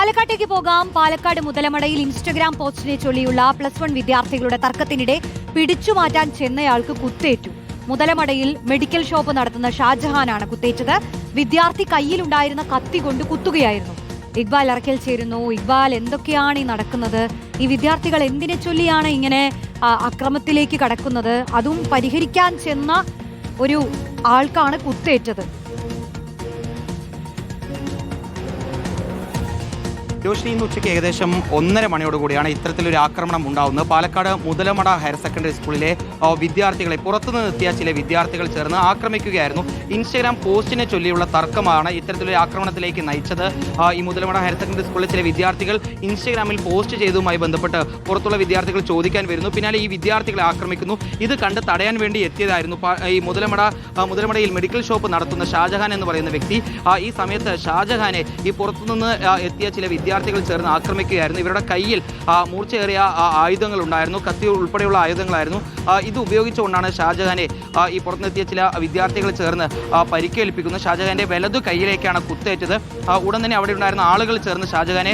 പാലക്കാട്ടേക്ക് പോകാം. പാലക്കാട് മുതലമടയിൽ ഇൻസ്റ്റഗ്രാം പോസ്റ്റിനെ ചൊല്ലിയുള്ള +1 വിദ്യാർത്ഥികളുടെ തർക്കത്തിനിടെ പിടിച്ചുമാറ്റാൻ ചെന്നയാൾക്ക് കുത്തേറ്റു. മുതലമടയിൽ മെഡിക്കൽ ഷോപ്പ് നടത്തുന്ന ഷാജഹാനാണ് കുത്തേറ്റത്. വിദ്യാർത്ഥി കയ്യിലുണ്ടായിരുന്ന കത്തി കൊണ്ട് കുത്തുകയായിരുന്നു. ഇക്ബാൽ അറക്കൽ ചേരുന്നു. ഇക്ബാൽ, എന്തൊക്കെയാണ് ഈ നടക്കുന്നത്? ഈ വിദ്യാർത്ഥികൾ എന്തിനെ ചൊല്ലിയാണ് ഇങ്ങനെ അക്രമത്തിലേക്ക് കടക്കുന്നത്? അതും പരിഹരിക്കാൻ ചെന്ന ഒരു ആൾക്കാണ് കുത്തേറ്റത്. രോഷിനി, ഇന്ന് ഉച്ചയ്ക്ക് ഏകദേശം 1:30 മണിയോടുകൂടിയാണ് ഇത്തരത്തിലൊരു ആക്രമണം ഉണ്ടാകുന്നത്. പാലക്കാട് മുതലമട ഹയർ സെക്കൻഡറി സ്കൂളിലെ വിദ്യാർത്ഥികളെ പുറത്തുനിന്ന് എത്തിയ ചില വിദ്യാർത്ഥികൾ ചേർന്ന് ആക്രമിക്കുകയായിരുന്നു. ഇൻസ്റ്റഗ്രാം പോസ്റ്റിനെ ചൊല്ലിയുള്ള തർക്കമാണ് ഇത്തരത്തിലൊരു ആക്രമണത്തിലേക്ക് നയിച്ചത്. ഈ മുതലമട ഹയർ സെക്കൻഡറി സ്കൂളിലെ ചില വിദ്യാർത്ഥികൾ ഇൻസ്റ്റഗ്രാമിൽ പോസ്റ്റ് ചെയ്തതുമായി ബന്ധപ്പെട്ട് പുറത്തുള്ള വിദ്യാർത്ഥികൾ ചോദിക്കാൻ വരുന്നു. പിന്നാലെ ഈ വിദ്യാർത്ഥികളെ ആക്രമിക്കുന്നു. ഇത് കണ്ട് തടയാൻ വേണ്ടി എത്തിയതായിരുന്നു ഈ മുതലമടയിൽ മെഡിക്കൽ ഷോപ്പ് നടത്തുന്ന ഷാജഹാൻ എന്ന് പറയുന്ന വ്യക്തി. ഈ സമയത്ത് ഷാജഹാനെ ഈ പുറത്തുനിന്ന് എത്തിയ ചില വിദ്യാർത്ഥികൾ ചേർന്ന് ആക്രമിക്കുകയായിരുന്നു. ഇവരുടെ കയ്യിൽ മൂർച്ചയേറിയ ആയുധങ്ങൾ ഉണ്ടായിരുന്നു, കത്തി ഉൾപ്പെടെയുള്ള ആയുധങ്ങളായിരുന്നു. ഇത് ഉപയോഗിച്ചുകൊണ്ടാണ് ഷാജഹാനെ ഈ പുറത്തെത്തിയ ചില വിദ്യാർത്ഥികൾ ചേർന്ന് പരിക്കേൽപ്പിക്കുന്നത്. ഷാജഹാന്റെ വലതു കൈയിലേക്കാണ് കുത്തേറ്റത്. ഉടൻ തന്നെ അവിടെ ഉണ്ടായിരുന്ന ആളുകൾ ചേർന്ന് ഷാജഹാനെ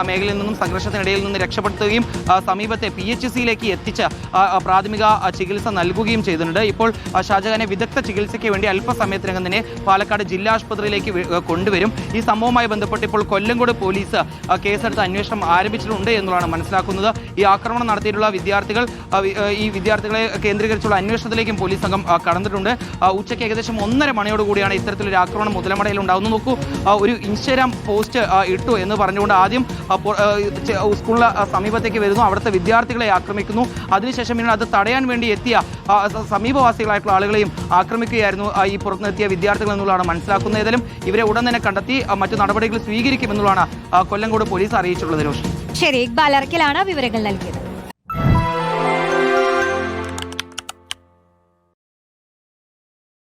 മേഖലയിൽ നിന്നും സംഘർഷത്തിനിടയിൽ നിന്ന് രക്ഷപ്പെടുത്തുകയും സമീപത്തെ PHCയിലേക്ക് എത്തിച്ച് പ്രാഥമിക ചികിത്സ നൽകുകയും ചെയ്തിട്ടുണ്ട്. ഇപ്പോൾ ഷാജഹാനെ വിദഗ്ധ ചികിത്സയ്ക്ക് വേണ്ടി അല്പസമയത്തിനകം തന്നെ പാലക്കാട് ജില്ലാ ആശുപത്രിയിലേക്ക് കൊണ്ടുവരും. ഈ സംഭവവുമായി ബന്ധപ്പെട്ട് ഇപ്പോൾ കൊല്ലങ്കോട് പോലീസ് കേസെടുത്ത് അന്വേഷണം ആരംഭിച്ചിട്ടുണ്ട് എന്നുള്ളതാണ് മനസ്സിലാക്കുന്നത്. ഈ ആക്രമണം നടത്തിയിട്ടുള്ള ഈ വിദ്യാർത്ഥികളെ കേന്ദ്രീകരിച്ചുള്ള അന്വേഷണത്തിലേക്കും പോലീസ് സംഘം കടന്നിട്ടുണ്ട്. ഉച്ചയ്ക്ക് ഏകദേശം 1:30 മണിയോടുകൂടിയാണ് ഇത്തരത്തിലൊരു ആക്രമണം മുതലമടയിൽ ഉണ്ടാകുന്നത്. നോക്കൂ, ഒരു ഇൻസ്റ്റഗ്രാം പോസ്റ്റ് ഇട്ടു എന്ന് പറഞ്ഞുകൊണ്ട് ആദ്യം സ്കൂളിന് സമീപത്തേക്ക് വരുന്നു, അവിടുത്തെ വിദ്യാർത്ഥികളെ ആക്രമിക്കുന്നു. അതിനുശേഷം പിന്നെ അത് തടയാൻ വേണ്ടി എത്തിയ സമീപവാസികളായിട്ടുള്ള ആളുകളെയും ആക്രമിക്കുകയായിരുന്നു ഈ പുറത്തുനിന്നെത്തിയ വിദ്യാർത്ഥികൾ എന്നുള്ളതാണ് മനസ്സിലാക്കുന്നത്. ഏതായാലും ഇവരെ ഉടൻ തന്നെ കണ്ടെത്തി മറ്റു നടപടികൾ സ്വീകരിക്കുമെന്നുള്ളതാണ് കൊല്ലങ്കോട് പോലീസ് അറിയിച്ചിട്ടുള്ളത്. ശരി, ഇക്ബാൽ അറക്കലാണ് വിവരങ്ങൾ നൽകിയത്.